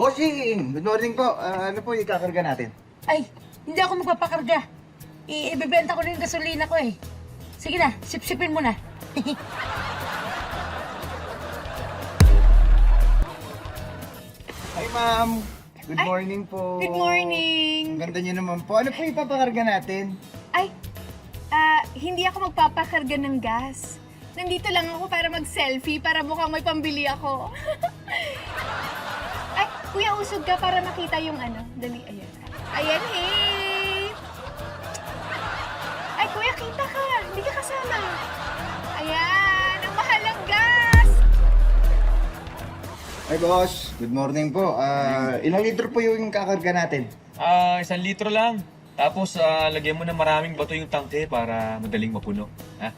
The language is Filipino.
Bossing! Good morning po. Ano po ikakarga natin? Ay, hindi ako magpapakarga. Ibebenta ko na yung gasolina ko eh. Sige na, sipsipin mo na. Hi, ma'am. Good morning po. Good morning! Ang ganda niyo naman po. Ano po ipapakarga natin? Ay, hindi ako magpapakarga ng gas. Nandito lang ako para mag-selfie, para mukhang may pambili ako. Ay, kuya, usog ka para makita yung ano. Dali, ayan. Ayan, hey! Ay, kuya, kita ka. Hindi ka kasama. Ayan, ang mahal ng gas! Hi, boss. Good morning po. Ilang litro po yung kakarga natin? 1 litro lang. Tapos, lagyan mo na maraming bato yung tangke para madaling mapuno. Ha?